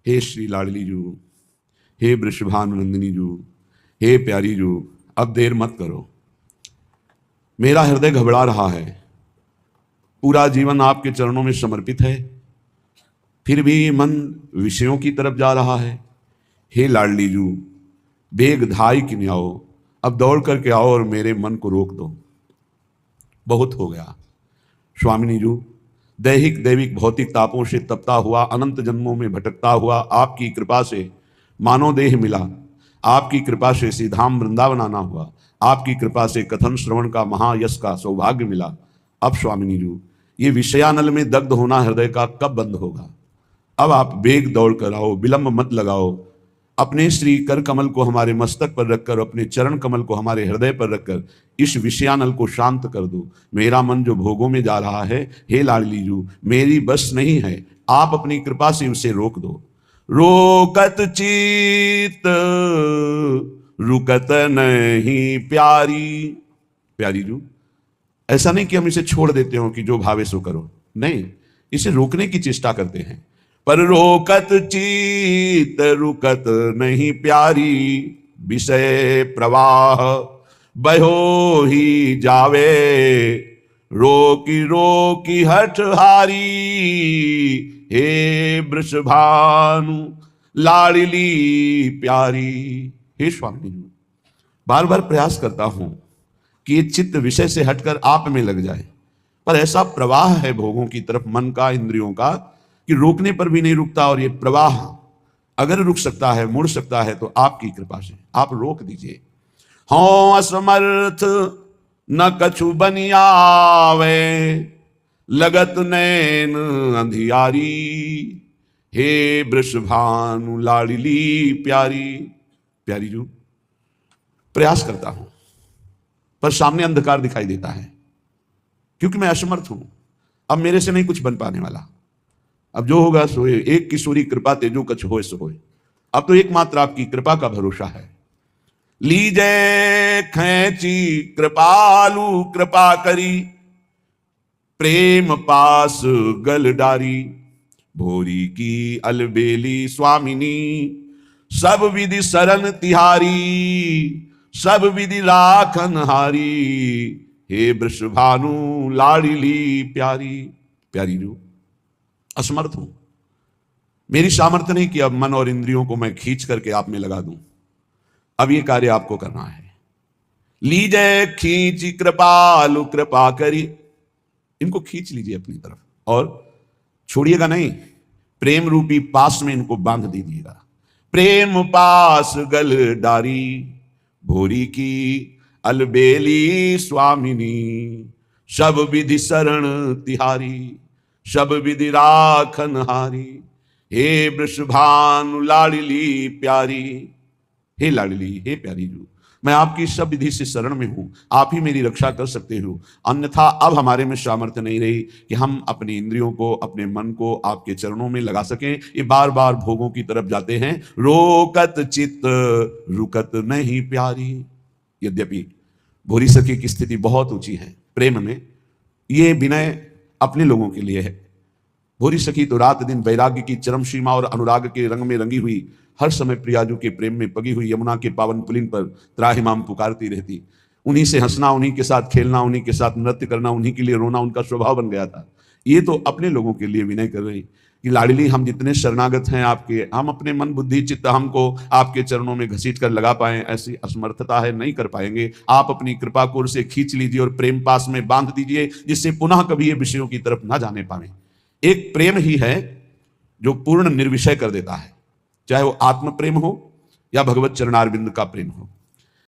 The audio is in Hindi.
हे श्री लाडली जू, हे वृषभानुनंदिनी जू, हे प्यारी जू, अब देर मत करो। मेरा हृदय घबरा रहा है, पूरा जीवन आपके चरणों में समर्पित है, फिर भी मन विषयों की तरफ जा रहा है। हे लाडली जू, बेग धाई किन आओ, अब दौड़ करके आओ और मेरे मन को रोक दो। बहुत हो गया स्वामिनी जू, दैहिक दैविक भौतिक तापों से तपता हुआ, अनंत जन्मों में भटकता हुआ, आपकी कृपा से मानव देह मिला, आपकी कृपा से श्रीधाम वृंदावन आना हुआ, आपकी कृपा से कथन श्रवण का महायश का सौभाग्य मिला। अब स्वामिनी जू, ये विषयानल में दग्ध होना हृदय का कब बंद होगा? अब आप बेग दौड़ कर आओ, विलंब मत लगाओ। अपने श्री कर कमल को हमारे मस्तक पर रखकर, अपने चरण कमल को हमारे हृदय पर रखकर इस विषयानल को शांत कर दो। मेरा मन जो भोगों में जा रहा है, हे लाडली जू, मेरी बस नहीं है, आप अपनी कृपा से उसे रोक दो। रोकत चित रुकत नहीं प्यारी। प्यारी जू, ऐसा नहीं कि हम इसे छोड़ देते हो कि जो भावे सो करो, नहीं, इसे रोकने की चेष्टा करते हैं। पर रोकत चित रुकत नहीं प्यारी, विषय प्रवाह बहो ही जावे, रोकी रोकी हठ हारी, हे वृषभानु लाडली प्यारी। हे स्वामी जी, बार बार प्रयास करता हूं कि ये चित्त विषय से हटकर आप में लग जाए, पर ऐसा प्रवाह है भोगों की तरफ मन का, इंद्रियों का, कि रोकने पर भी नहीं रुकता। और ये प्रवाह अगर रुक सकता है, मुड़ सकता है, तो आपकी कृपा से आप रोक दीजिए। हों असमर्थ न कछु बनियावे, लगत नैन अंधियारी, हे वृषभानु लाडली प्यारी। प्यारी जू, प्रयास करता हूं पर सामने अंधकार दिखाई देता है, क्योंकि मैं असमर्थ हूं। अब मेरे से नहीं कुछ बन पाने वाला, अब जो होगा सोए, एक किशोरी कृपा तेजो कछ होए सो होए। अब तो एकमात्र आपकी कृपा का भरोसा है। लीजे खैची कृपालु कृपा करी, प्रेम पास गल डारी, भोरी की अलबेली स्वामिनी, सब विधि शरण तिहारी, सब विधि राखन हारी, हे वृषभानु लाडली प्यारी। प्यारी जू, असमर्थ हूं, मेरी सामर्थ्य नहीं कि अब मन और इंद्रियों को मैं खींच करके आप में लगा दूं। अब ये कार्य आपको करना है। लीजिए खींच कृपालु कृपा करी, इनको खींच लीजिए अपनी तरफ और छोड़िएगा नहीं, प्रेम रूपी पास में इनको बांध दीजिएगा। प्रेम पास गल डारी, भोरी की अलबेली स्वामिनी, सब विधि शरण तिहारी, सब विधि राखन हारी, हे वृषभानु लाडली प्यारी। हे लाडली, हे प्यारी जू, मैं आपकी सब विधि से शरण में हूं, आप ही मेरी रक्षा कर सकते हो, अन्यथा अब हमारे में सामर्थ्य नहीं रही कि हम अपनी इंद्रियों को, अपने मन को आपके चरणों में लगा सकें। ये बार बार भोगों की तरफ जाते हैं। रोकत चित्त रुकत नहीं प्यारी। यद्यपि भोरी सखी की स्थिति बहुत ऊंची है प्रेम में, ये विनय अपने लोगों के लिए है। भोरी सखी तो रात दिन वैराग्य की चरम सीमा और अनुराग के रंग में रंगी हुई, हर समय प्रियाजू के प्रेम में पगी हुई यमुना के पावन पुलिन पर त्राहिमाम पुकारती रहती। उन्हीं से हंसना, उन्हीं के साथ खेलना, उन्हीं के साथ नृत्य करना, उन्हीं के लिए रोना उनका स्वभाव बन गया था। ये तो अपने लोगों के लिए विनय कर रही कि लाडली, हम जितने शरणागत हैं आपके, हम अपने मन बुद्धि चित्त हमको आपके चरणों में घसीट कर लगा पाए, ऐसी असमर्थता है, नहीं कर पाएंगे। आप अपनी कृपा कोर से खींच लीजिए और प्रेम पास में बांध दीजिए, जिससे पुनः कभी ये विषयों की तरफ ना जाने पाए। एक प्रेम ही है जो पूर्ण निर्विषय कर देता है, चाहे वो आत्म प्रेम हो या भगवत चरणारविंद का प्रेम हो।